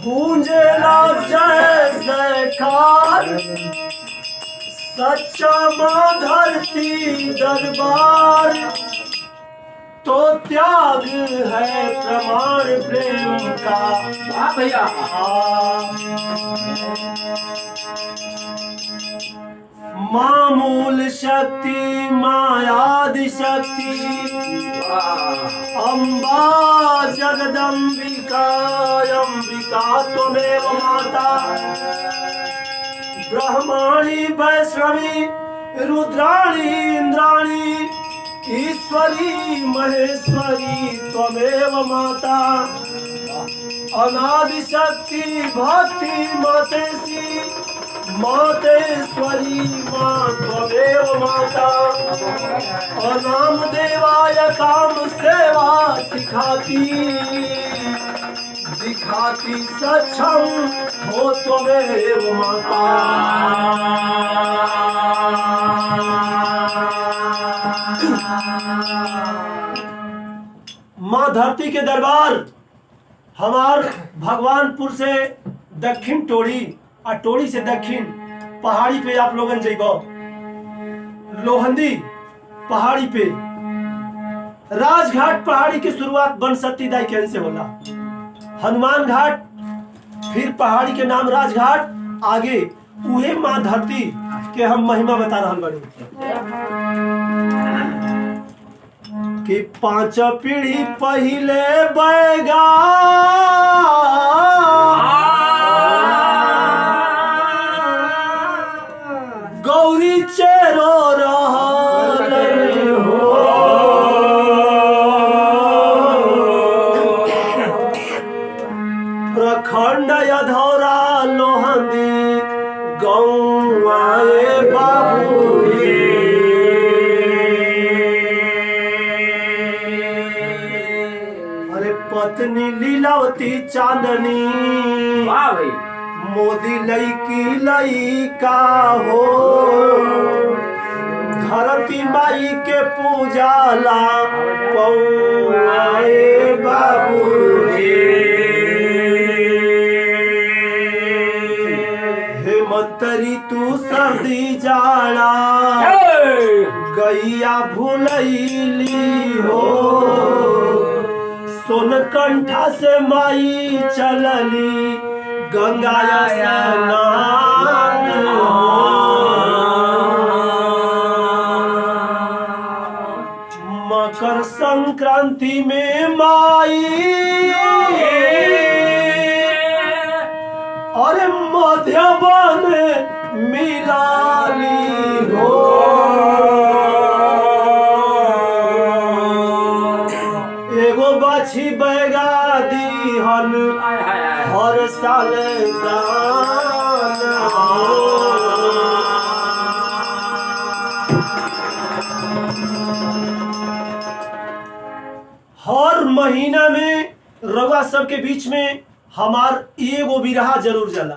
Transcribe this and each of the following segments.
गूंजेला जय जयकार सच्चा माँ धरती दरबार तो त्याग है प्रमाण प्रेम का। वाह भैया मामूल शक्ति मायादि शक्ति अम्बा जगदम्बिका अंबिका त्वमेव माता ब्रह्माणी वैष्णवी रुद्राणी इंद्राणी ईश्वरी महेश्वरी त्वमेव माता अनादि शक्ति भक्ति मातेशी मातेश्वरी माँ त्वमेव माता अनाम देवाय काम सेवा सिखाती दिखाती सक्षम हो त्वमेव माता। माँ धरती के दरबार हमार भगवानपुर से दक्षिण टोड़ी और टोड़ी से दक्षिण पहाड़ी पे आप लोगन जइबो लोहंदी पहाड़ी पे राजघाट पहाड़ी की शुरुआत बनसती दाई कहन से होला। हनुमान घाट फिर पहाड़ी के नाम राजघाट आगे उहे माँ धरती के हम महिमा बता रहल बानी कि 5 पीढ़ी पहले बैगा गौरी चेरो रहल हो प्रखंड यधौरा लोहंदी गौवाए बाबू पत्नी लीलावती चांदनी वाह भाई मोदी लईकी लईका हो धरती माई के पूजा ला पौआए बाबूजी हेमंत ऋतु सर्दी जाड़ा गैया भूलैली हो सोनकंठा से माई चलली गंगा स्नान मकर संक्रांति में माई और मध्यवन मिलाली हो एगो बाछी बैगा दीहन हर साल दान हर महीना में रउआ सबके बीच में हमार एगो बिरहा जरूर जाला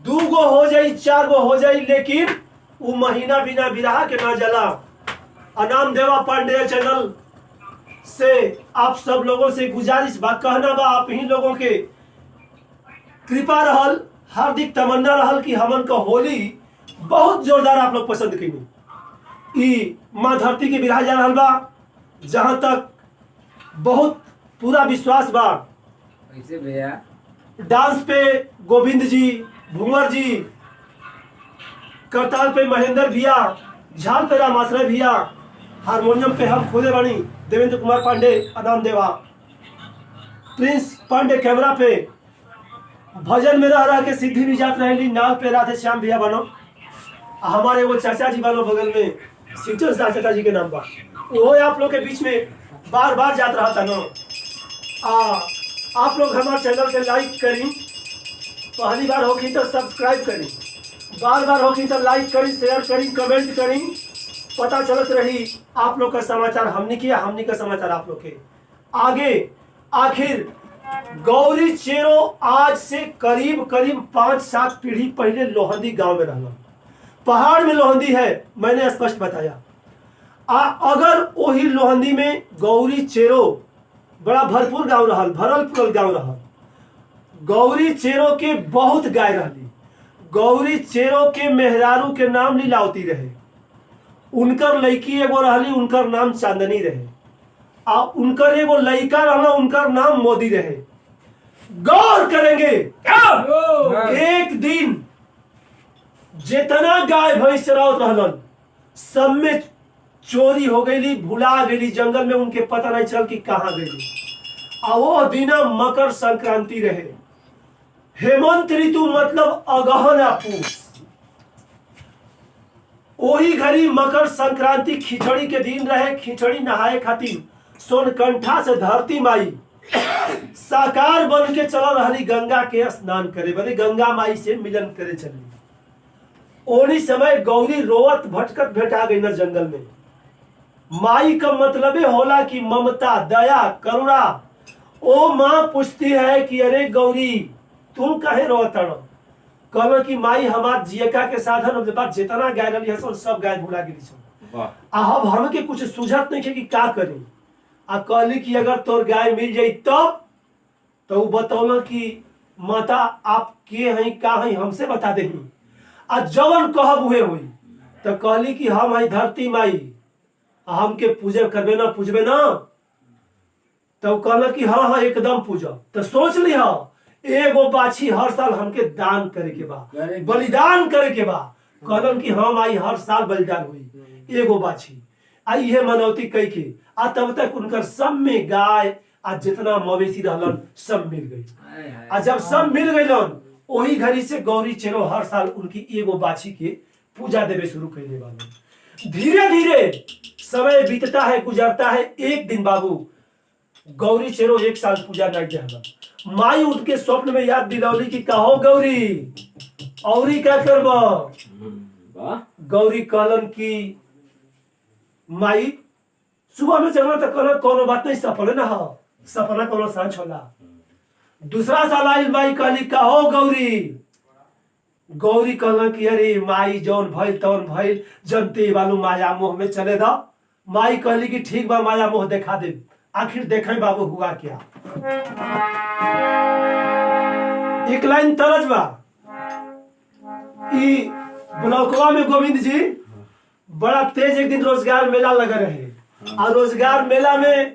2 गो हो जाई 4 गो हो जाई लेकिन वो महीना बिना बिरहा के ना जाला। अनाम देवा पांडे चैनल से आप सब लोगों से गुजारिश बा कहना बा आप ही लोगों के कृपा रहल हार्दिक तमन्ना रहल कि हमन का होली बहुत जोरदार आप लोग पसंद करी। ई माँ धरती के बिरहा जा रहल बा जहां तक बहुत पूरा विश्वास बा। कैसे भैया डांस पे गोविंद जी भूंवर जी करताल पे महेंद्र भैया झाल पे रामाश्रय भैया हारमोनियम पे हम खुदे बनी देवेंद्र कुमार पांडे अनाम देवा प्रिंस पांडे कैमरा पे भजन में रह के सिद्धि भी जात रहेली नाल पे राधे श्याम भैया बनो हमारे वो चाचा जी बनो बगल में सिंचर चाचा जी के नाम बा वो आप लोग के बीच में बार बार जात रहा था ना। आप लोग हमारे चैनल के लाइक करी पहली बार होगी तो सब्सक्राइब करी बार बार होगी तो लाइक करी शेयर करी कमेंट करी पता चलत रही आप लोग का समाचार हमने किया हमने का समाचार आप लोग के आगे। आखिर गौरी चेरो आज से करीब करीब 5-7 पीढ़ी पहले लोहंदी गांव में रहना पहाड़ में लोहंदी है मैंने स्पष्ट बताया। अगर वही लोहंदी में गौरी चेरो बड़ा भरपूर गांव रहल भरल पुरल गांव रहल गौरी चेरो के बहुत गाय रहली। गौरी चेरो के मेहरारू के नाम लीलावती रहे। उनकर लड़की एगो रहली, उनकर नाम चांदनी रहे। आ उनकर एगो लड़का रहला, उनकर नाम मोदी रहे। गौर करेंगे एक दिन जितना गाय भैंस चरावत रहलन सब में चोरी हो गई, भुला गई जंगल में, उनके पता नहीं चल कि कहाँ गई। आ वो दिना मकर संक्रांति रहे। हेमंत ऋतु मतलब अगहन आ पूस। वही घड़ी मकर संक्रांति खिचड़ी के दिन रहे। खिचड़ी नहाए खातिर सोनकंठा से धरती माई साकार बन के चल रही गंगा के स्नान करे बने, गंगा माई से मिलन करे चली। ओनी समय गौरी रोवत भटकत भेटा गई न जंगल में। माई का मतलबे होला कि ममता, दया, करुणा। ओ माँ पूछती है कि अरे गौरी तुम काहे रोवत हड़ो? कहलो कि माई हमार जियका के साधन अब जितना गाय रही है सब गाय भुला गई। अब हमके कुछ सुझत नहीं है कि का करी। आ कहली कि अगर तोर गाय मिल जाई तो बतौल कि माता आप के हैं का हैं हमसे बता दे। आ जवन कहब हुए हुई तो कहली कि हम है धरती माई, हमके पूजे करबे ना, पूजबे ना? तो कहला कि हाँ हाँ एकदम पूजा। तो सोच ली एगो बाछी हर साल हमके दान करे के बा, बलिदान करे के बा। कहलन कि हम आई हर साल बलिदान हुई एगो बाछी। आई है मनौती कई के। आ तब तक उनकर सब में गाय आ जितना मवेशी रहलन सब मिल गई। आ जब सब मिल गईलन वही घड़ी से गौरी चेरो हर साल उनकी एगो बाछी के पूजा देवे शुरू करने वाले। धीरे धीरे समय बीतता है, गुजरता है। एक दिन बाबू गौरी चेरो एक साल पूजा नहीं दिया। माई उनके स्वप्न में याद दिलौली कि कहो गौरी औरी क्या करब? गौरी कहलन कि माई सुबह में जगना तो कहना कोनो बात नहीं, सपने ना हो, सपना कोनो सांच होला। दूसरा साल आई माई कहली कहो गौरी। गौरी कहला कि अरे माई जौन भइल तौन भइल, जनते वालू माया मोह में चले दा। माई कहली कि ठीक बा माया मोह दिखा दे। आखिर देखें बाबू हुआ क्या। एक लाइन तरज बा। ई ब्लॉकवा में गोविंद जी बड़ा तेज एक दिन रोजगार मेला लगा रहे। और रोजगार मेला में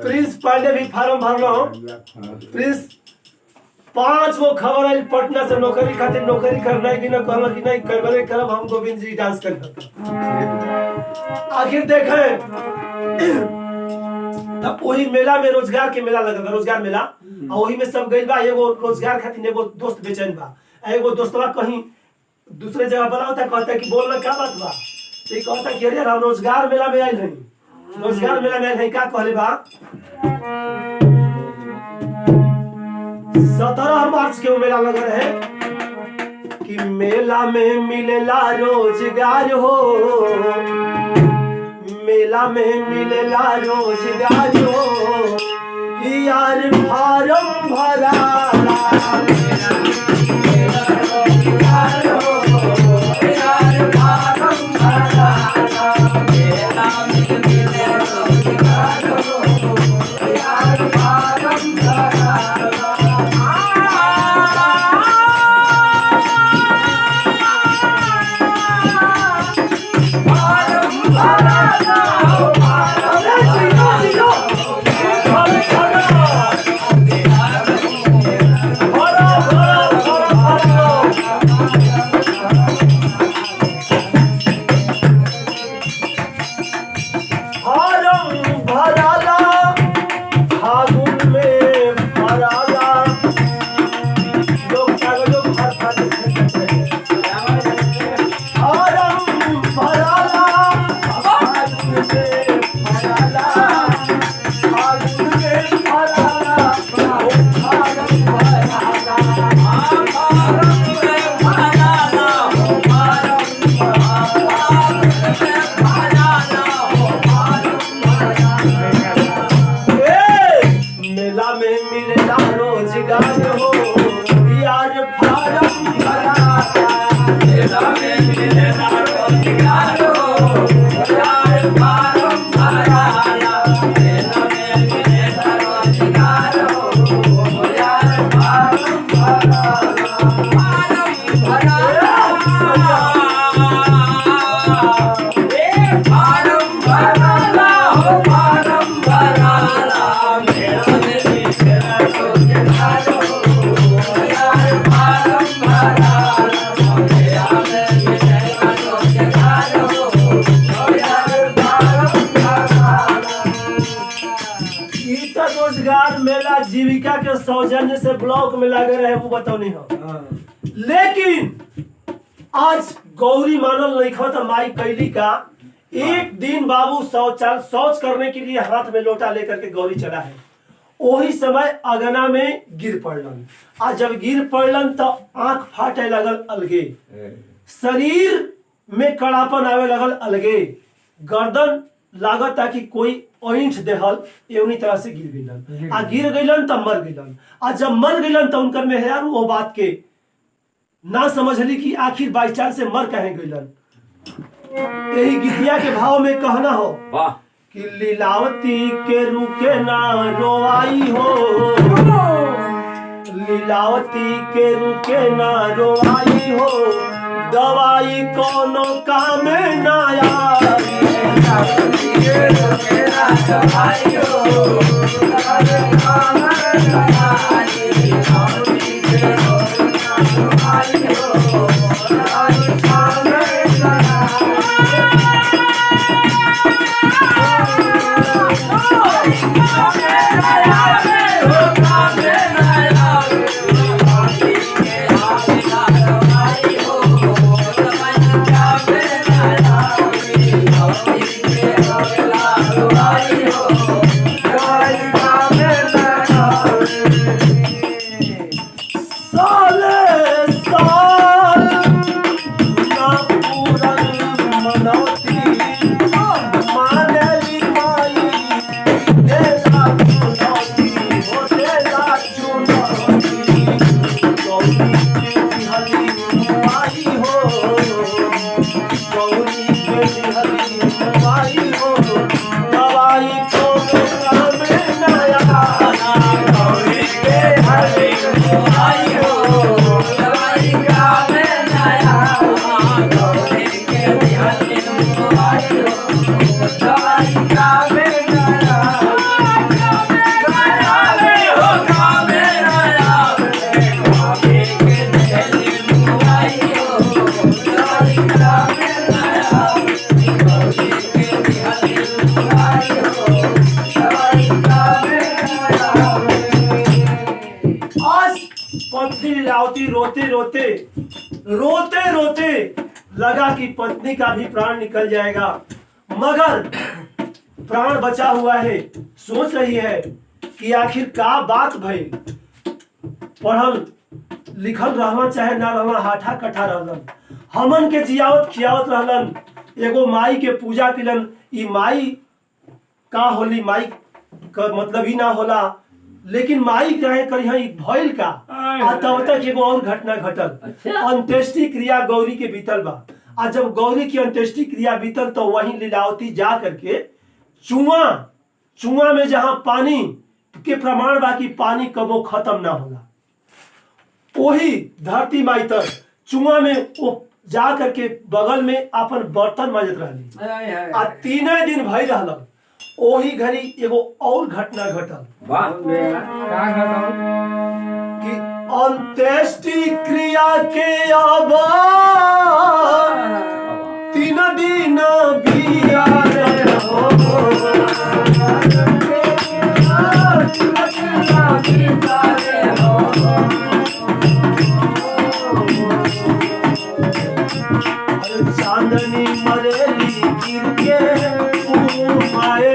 प्रिंस पांडे भी फार्म भरलो। प्रिंस 5 गो खबर आई पटना से नौकरी खातिर, नौकरी करना है कि ना, कहला कि नहीं करबे करब, हम गोविंद जी डांस कर। आखिर देखें तब वही मेला में रोजगार के मेला लगा, रोजगार मेला। और वही में सब गइल बा। एगो रोजगार खातिर एगो दोस्त बेचैन बा। एगो दोस्तवा कहीं दूसरे जगह बना होता, कहता कि बोलना क्या बात बा? ये कहता कि अरे हम रोजगार मेला में आइल हई, रोजगार मेला में आइल हई। का कहले बा? 17 मार्च के वो मेला लगा रहे कि मेला में मिलेला रोजगार हो, मेला में मिलेला रोजगार हो, यार फार्म भरा मेला जीविका के सौजन्य से ब्लॉक में लगे रहे वो बतौनी हो। लेकिन आज गौरी मानल नहीं खा तो माई कैली का एक दिन बाबू शौच करने के लिए हाथ में लोटा लेकर के गौरी चला है। वही समय अगना में गिर पड़लन। आ जब गिर पड़लन तो आंख फाटे लगल अलगे, शरीर में कड़ापन आवे लगल अलगे, गर्दन लागत कि कोई ऐंठ देहल एवनी तरह से गिर गइलन। आ गिर गइलन तो मर गइलन। आ जब मर गइलन तो उनकर मेहरारू वो बात के ना समझली कि आखिर बाई चांस से मर कहे गइलन। यही गीतिया के भाव में कहना हो कि लीलावती के रुके ना रोवाई हो, लीलावती के रुके ना रोवाई हो, दवाई कोनो काम ना आई। रोते रोते लगा कि पत्नी का भी प्राण निकल जाएगा, मगर प्राण बचा हुआ है। सोच रही है कि आखिर का बात भई। पढ़ल लिखल रहना चाहे ना रहना, हाठा कठा रहलन, हमन के जियावत खियावत रहलन, एगो माई के पूजा किलन। ई माई का होली, माई का मतलब ही ना होला, लेकिन माई कहे करी भइल का। तब तक एगो और घटना घटल। अंत्येष्टि क्रिया गौरी के बीतल बा। आ जब गौरी की अंत्येष्टि क्रिया बीतल तो वहीं लीलावती जा करके चुआ में जहां पानी के प्रमाण बा कि पानी कबो खत्म ना होला, वही धरती माई तर चुआ में वो जा करके बगल में अपन बर्तन मांजत रहली। आ 3 दिन भई रहल। ओही घड़ी एगो और घटना घटल कि अंत्येष्टि क्रिया के अब 3 दिन बियारे हो। चांदनी मरेली गिर के माए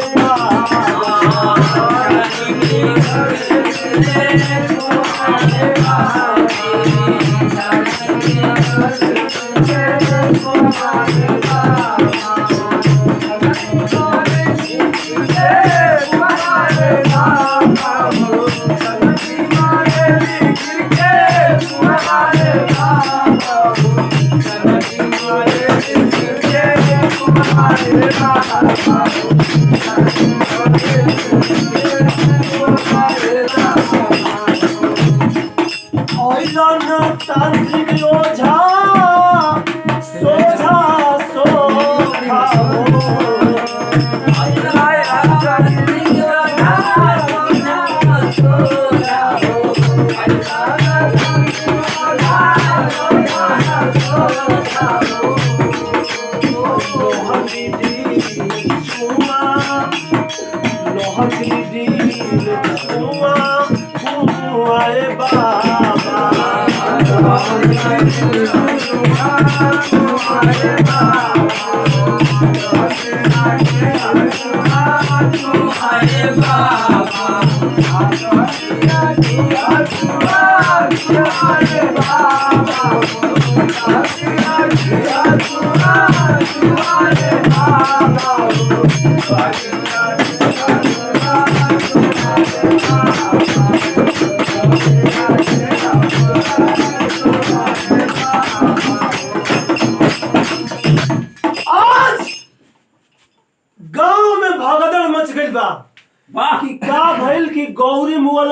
आज गांव में भगदड़ मच गई बा वाह कि का भइल कि गौरी मुअल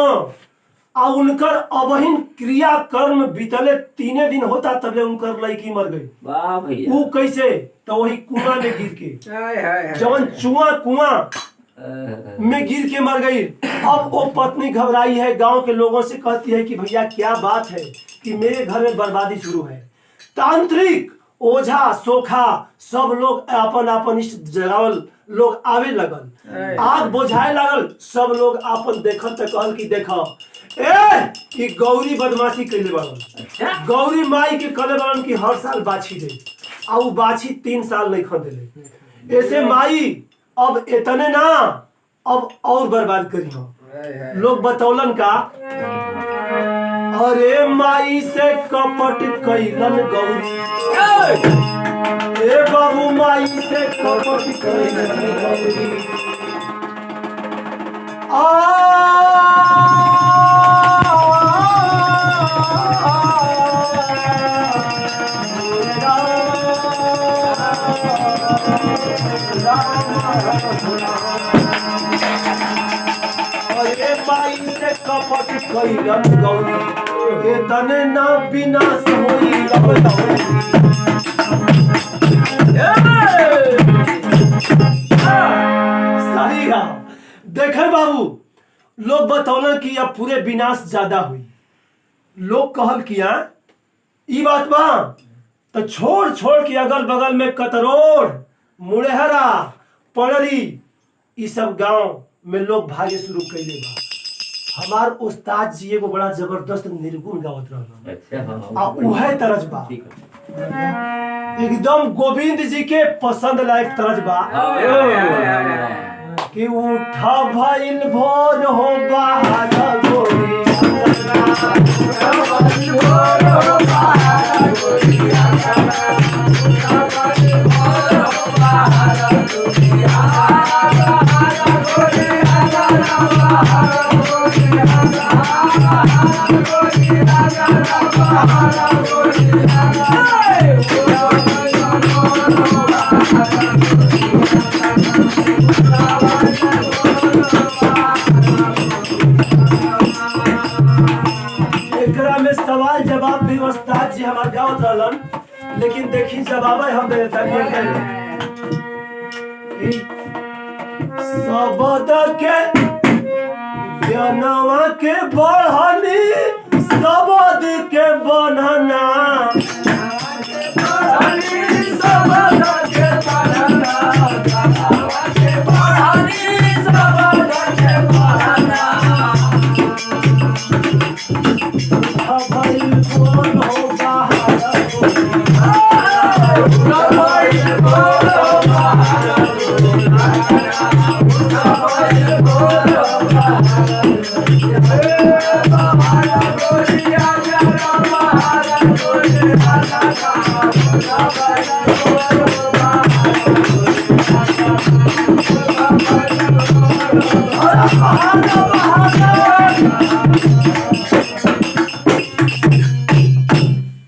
आ उनकर अबहिन क्रिया कर्म बीतले 3 दिन होता तबले उनकर लड़की मर गई। वाह भैया वो कैसे? तो वही कुआं में गिर के, हाय हाय जवन कुआं में गिर के मर गई। अब वो पत्नी घबराई है, गांव के लोगों से कहती है कि भैया क्या बात है कि मेरे घर में बर्बादी शुरू है। तांत्रिक ओझा सोखा सब लोग अपन अपन इष्ट जगावल लोग आवे लगल, आग बुझाए लागल। सब लोग अपन देखल त कहल कि देखो कि गौरी बदमाशी कैले बड़न। गौरी माई के कहले बड़न कि हर साल बाछी दे, आ उ बाछी 3 साल नहीं खदेले। ऐसे माई अब इतने ना, अब और बर्बाद करी हम। लोग बतौलन का, अरे माई से कपट कैलन गौरी, ए बाबू माई से कपट कैलन गौरी। अरे माई से कपट कैलन गौरी, ए तने ना विनाश होई अब दौरी। सही है। देखे बाबू, लोग बतौलन कि अब पूरे विनाश ज्यादा हुई। लोग कहल किया ई बात बा तो छोड़ छोड़ के अगल बगल में कतरोड़, मुड़ेहरा, पड़री, ई सब गांव में लोग भागे शुरू कैले बा। हमार उस्ताद जी एगो बड़ा जबरदस्त निर्गुण गावत रहलन। अच्छा आ उहे तरज बा, ठीक है एकदम गोविंद जी के पसंद लायक तरज बा कि उठा भइल भोर हो बाहर गोरी एकरा में सवाल जवाब भी उस्ताद जी हमार गावत रहलन, लेकिन देखी जवाब हम दे देता सबद के जनवा के बढ़नी, सबद के बनना,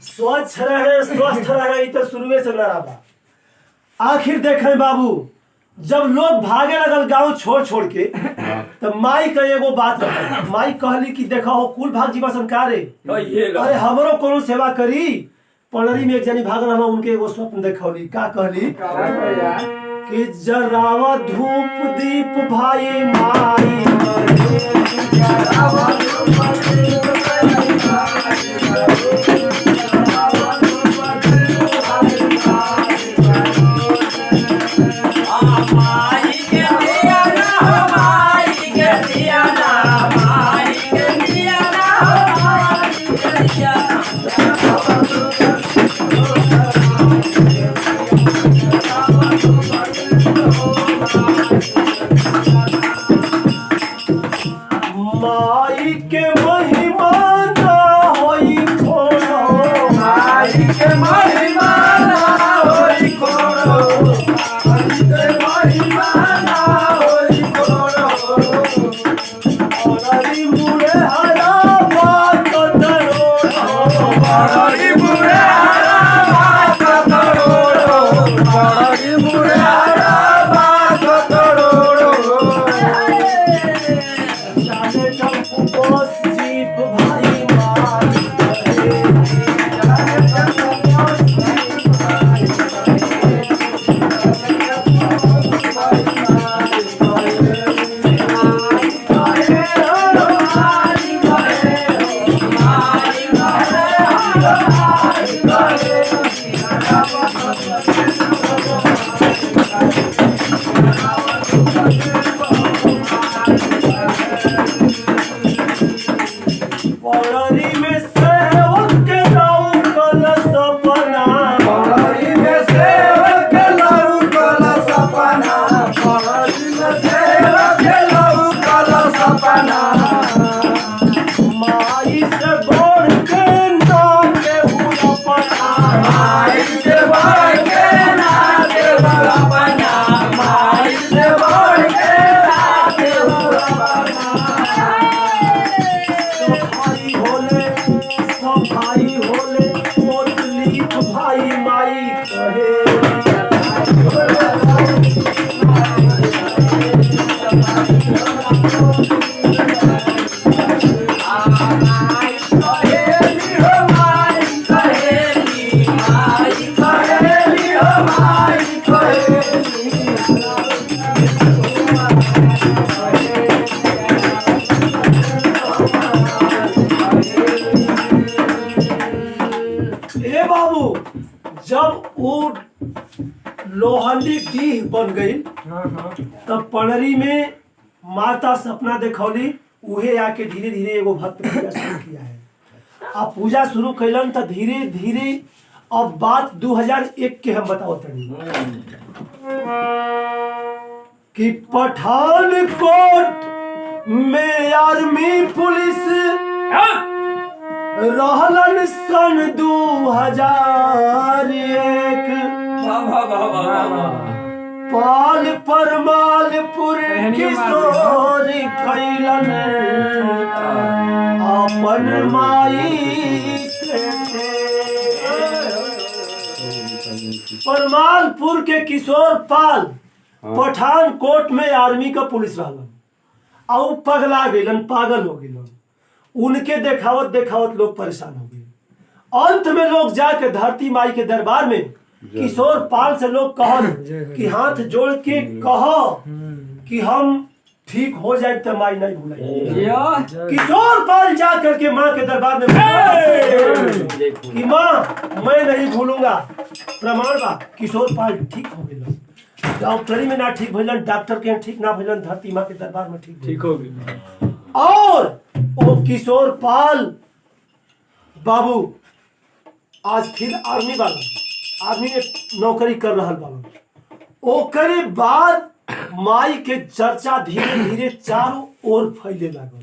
स्वच्छ रहे स्वस्थ रहे तो शुरुए से लड़ा बा। आखिर देखें बाबू, जब लोग भागे लगल गांव छोड़ छोड़ के, तो माई का एगो बात रहा। माई कहली कि देखा हो कुल भाग जीवा संकारे, अरे हमरो कोनो सेवा करी। पड़री में एक जनी भागल, हम उनके एगो स्वप्न देखौली। का कहली कि जरावा धूप दीप भाई माई, के महिमा ना होई कोनो, माई के महिमा ना होई कोनो, माई के महिमा ना होई कोनो। पड़री मुड़े हरा बात दरोड़ो, पड़री मुड़े हरा बात दरोड़ो, पड़री मुड़े हरा बात दरोड़ो। जाने कब उपस जीप भाई मार करे, जाने कब उपस जीप भाई पड़री में सेवक के लौकल सपना, पड़री में सेवक लौकल सपना, पड़री में सेवक लौकल सपना। माई से बढ़ के ना केहू अपना, माई से बढ़ के ना केहू अपना, माई से बढ़ के ना केहू अपना। सब भाई होले मोतलीफ भाई माई कहे, कहेली हो माई कहेली, माई कहेली हो माई कहेली। ए बाबू जब वो लोहंडी डीह बन गई तब पड़री में माता सपना देखौली, उहे आके धीरे धीरे एगो भक्त पूजा शुरू किया है। अब पूजा शुरू कैलन तो धीरे धीरे अब बात 2001 के हम बताओ तनी कि पठानकोट में आर्मी पुलिस रहलन सन 2001, पाल परमालपुर किशोर कैलन अपन माई से। परमालपुर के किशोर पाल पठानकोट में आर्मी का पुलिस रहलन, और पगला गइलन, पागल हो गइलन। उनके देखावत देखावत लोग परेशान हो गए। अंत में लोग जाके धरती माई के दरबार में किशोर पाल से लोग कहल कि हाथ जोड़ के कहो कि हम ठीक हो जाए तो माई नहीं भूलेंगे। किशोर पाल जा करके माँ के दरबार में कि माँ मैं नहीं भूलूंगा, प्रमाण बा। किशोर पाल ठीक हो गए, डॉक्टरी में ना ठीक भइलन, डॉक्टर के ठीक ना भइलन, धरती माँ के दरबार में ठीक हो गए। और वो किशोर पाल बाबू आज फिर आर्मी में नौकरी कर रहा बाबू। ओकरे बाद माई के चर्चा धीरे धीरे चारों ओर फैले लागल।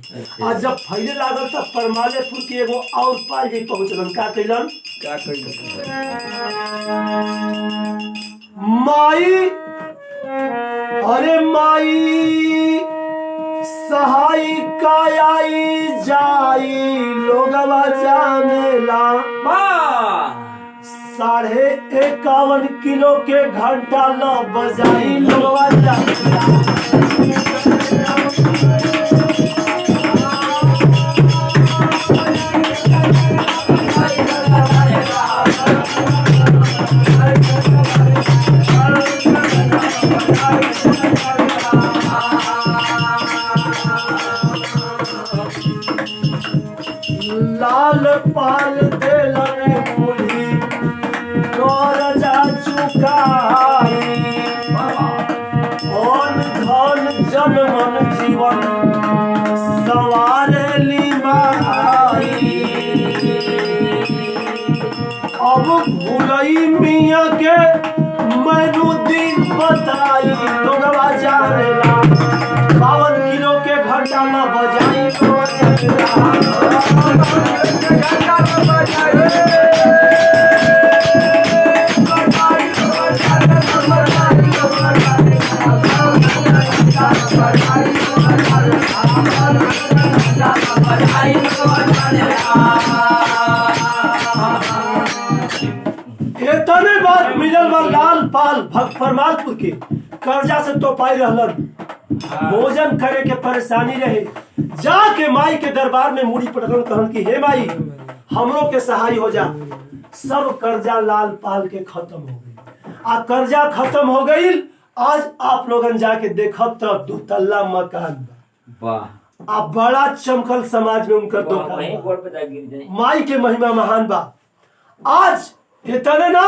आज जब फैले लागल तब परमालपुर के एगो और पाल जी पहुंचलन। का कैलन? माई, अरे माई सहाय कायाई जाई लोगवा जानेला, 51.5 किलो के घंटा ल बजाई लोगवा जानेला। लाल पाल देलन पुली करजा चुकाई, धन धन जनमन जीवन सवारेली माई। अब भूलई मियाँ के मैनू दिन बताई लोगवा जानेला, 52 किलो के घंटा न बजाई लोगवा जानेला। इतने बात मिलल बा लाल पाल फरमालपुर के कर्जा से तो पाई रहलन भोजन करे के परेशानी रहे जाके माई के दरबार में मुड़ी पटकन कहन की हे माई हमरो के सहाय हो जा। सब कर्जा लाल पाल के खत्म हो गई आ कर्जा खत्म हो गई। आज आप लोगन जाके देखब तो 2 तल्ला मकान बा वाह आ बड़ा चमकल समाज में उनका वहीं दुकान गोड़ पे जा गिर जाए। माई के महिमा महान बा। आज इतने ना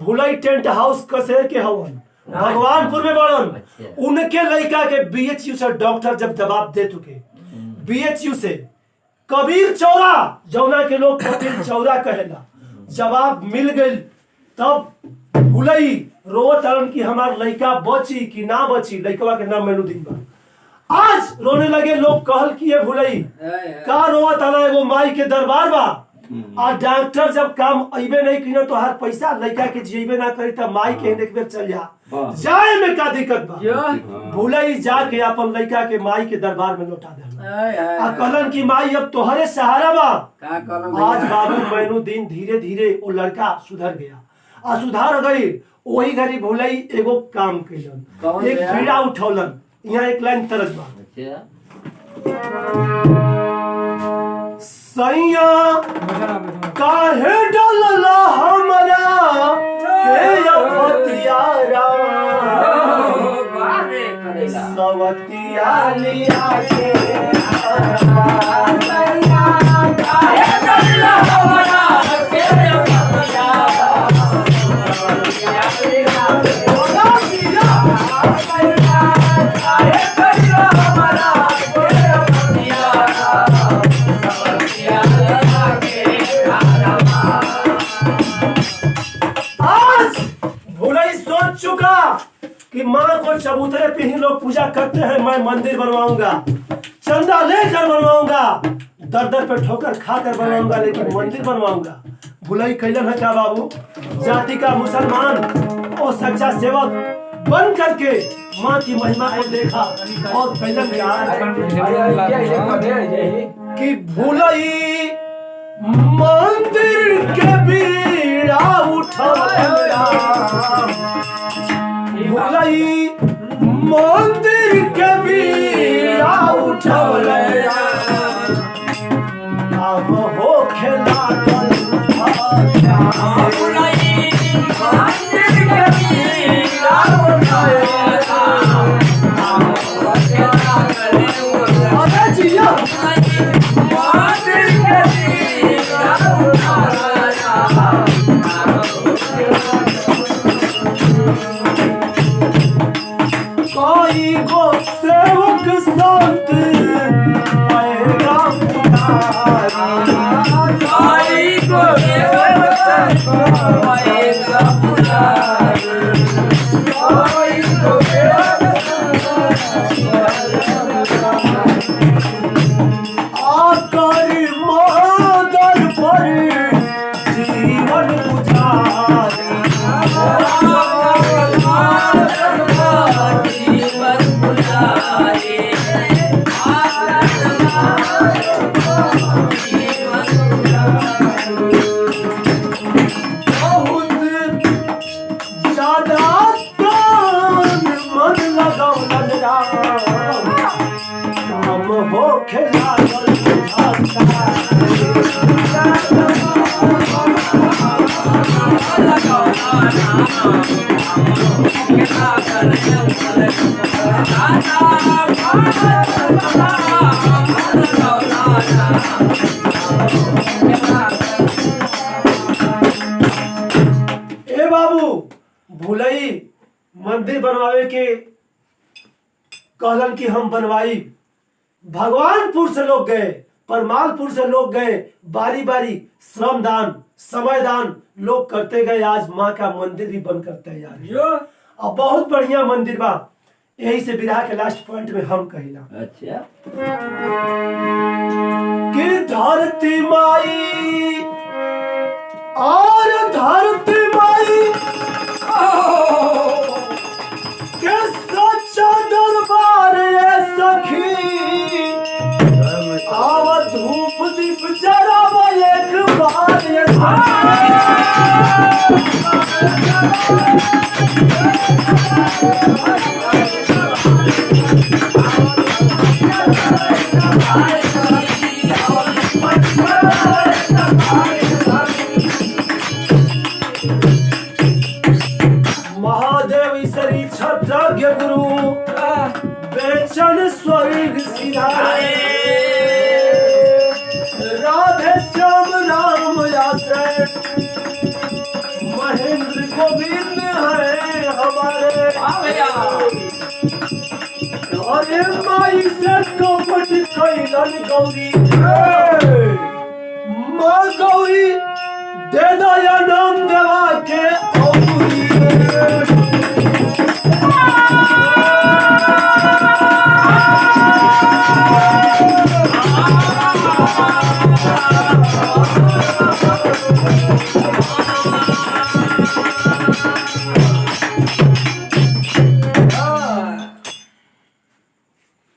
भुलई टेंट हाउस कसेर के हवन भगवानपुर में बड़न अच्छा। उनके लड़का के बीएचयू से डॉक्टर जब जवाब दे चुके बीएचयू से कबीर चौरा जौना के लोग कबीर चौरा कहेला जवाब मिल गई। तब भुलई रोवत हलन कि हमार लड़का बची कि ना बची। लड़कवा के नाम मेनूद्दीन बा। आज रोने लगे लोग कहल कि ये भुलई का रोवत हला एगो माई के दरबार बा आ डॉक्टर जब काम अइबे नहीं किया तो हर पैसा लड़का के जीबे ना करी तब माई के एक बेर चल जा जाए में का दिक्कत बा। भुलई जाके अपन लड़का के माई के दरबार में लौटा दे आ कहलन कि माई अब तोहरे सहारा बा। आज बाबू मैनूद्दीन धीरे धीरे वो लड़का सुधर गया आ सुधार गई। वही घड़ी भुलई एगो काम कैलन एक पीड़ा उठौलन। यहाँ एक लाइन तरस बा सैया काहे डलला हमरा के अफतियारा सवतिया लिया के चुका कि माँ को चबूतरे पे ही लोग पूजा करते हैं। मैं मंदिर बनवाऊंगा चंदा लेकर बनवाऊंगा दर दर पे ठोकर खाकर बनवाऊंगा लेकिन मंदिर बनवाऊंगा। भुलई कैलन है क्या बाबू जाति का मुसलमान और सच्चा सेवक बन करके माँ की महिमा को देखा और कैलन कि भुलई मंदिर के बीड़ा उठा भुलई मंदिर के बीड़ा उठौले काम हो खेला कोई गो सेवक संत पैगा आकर मादर पर जीवन गुजारे हो खेला ए बाबू भुलई मंदिर बनवावे के कहलन कि हम बनवाई। भगवानपुर से लोग गए परमालपुर से लोग गए बारी बारी श्रम दान समय दान लोग करते गए। आज माँ का मंदिर भी बन कर तैयार है। अब बहुत बढ़िया मंदिर बा। यही से विरह के लास्ट पॉइंट में हम कहिला अच्छा कि धरती माई और धरती माई के सच्चा दरबार ये सखी आव धूप दीप जराव एक बार ये महादेव ईश्वरी छत्रज्ञ गुरु बेचन स्वर्ग सिधारे राधे श्याम राम आश्रय महेंद्र गोविंद है हमारे अरे माई से कपट कैलन गौरी